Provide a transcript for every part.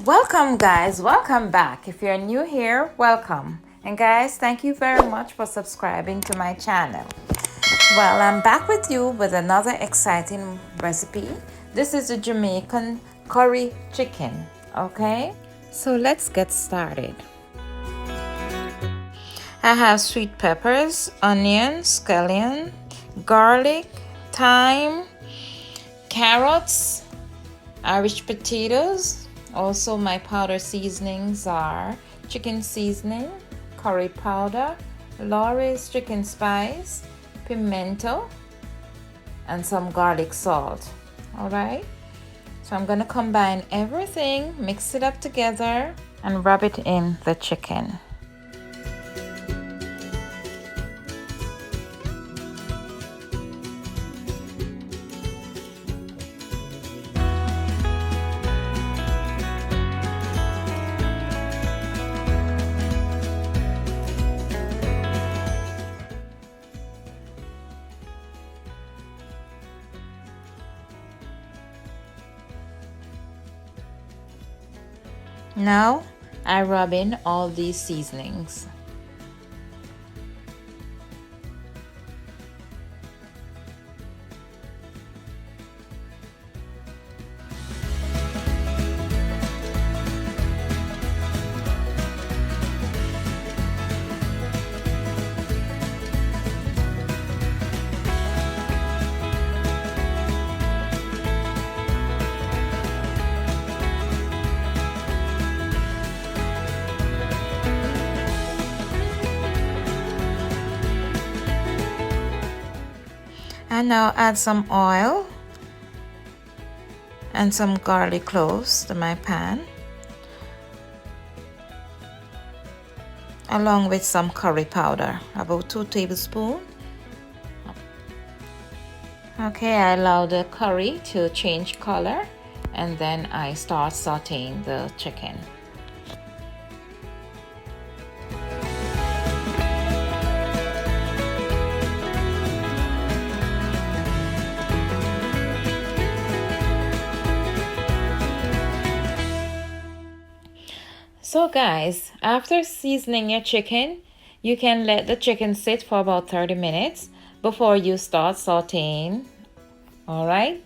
Welcome, guys. Welcome back. If you're new here, welcome. And, guys, thank you very much for subscribing to my channel. Well, I'm back with you with another exciting recipe. This is a Jamaican curry chicken. Okay, so let's get started. I have sweet peppers, onion, scallion, garlic, thyme, carrots, Irish potatoes. Also, my powder seasonings are chicken seasoning, curry powder, Lawry's chicken spice, pimento, and some garlic salt. All right, so I'm gonna combine everything, mix it up together, and rub it in the chicken. Now I rub in all these seasonings. And now add some oil and some garlic cloves to my pan, along with some curry powder, about 2 tablespoons. Okay, I allow the curry to change color and then I start sauteing the chicken. So guys, after seasoning your chicken, you can let the chicken sit for about 30 minutes before you start sauteing. All right?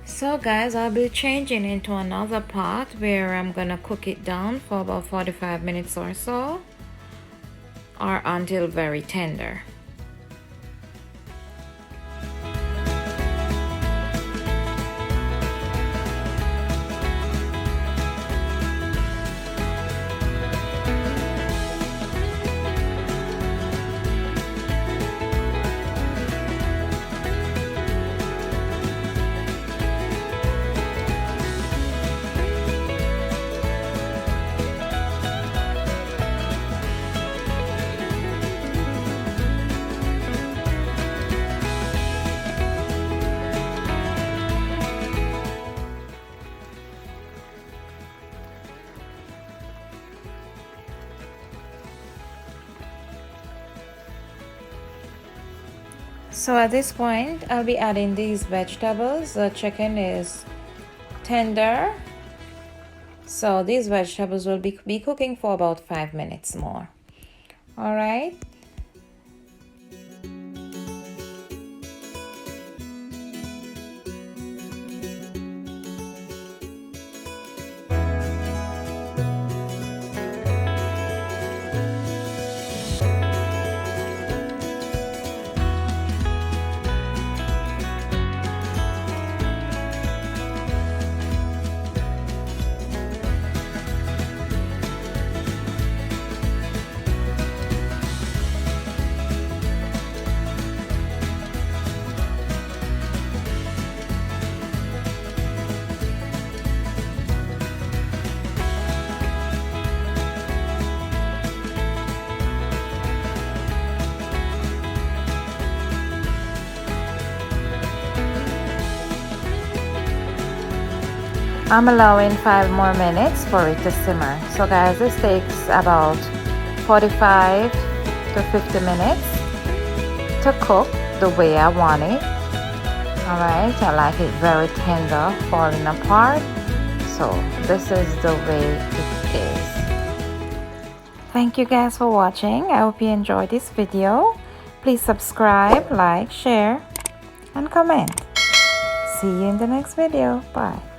So guys, I'll be changing into another pot where I'm gonna cook it down for about 45 minutes or so, or until very tender. So at this point, I'll be adding these vegetables. The chicken is tender, so these vegetables will be cooking for about 5 minutes more. All right. I'm allowing 5 more minutes for it to simmer. So guys, this takes about 45 to 50 minutes to cook the way I want it. Alright, I like it very tender, falling apart. So this is the way it is. Thank you guys for watching. I hope you enjoyed this video. Please subscribe, like, share, and comment. See you in the next video. Bye.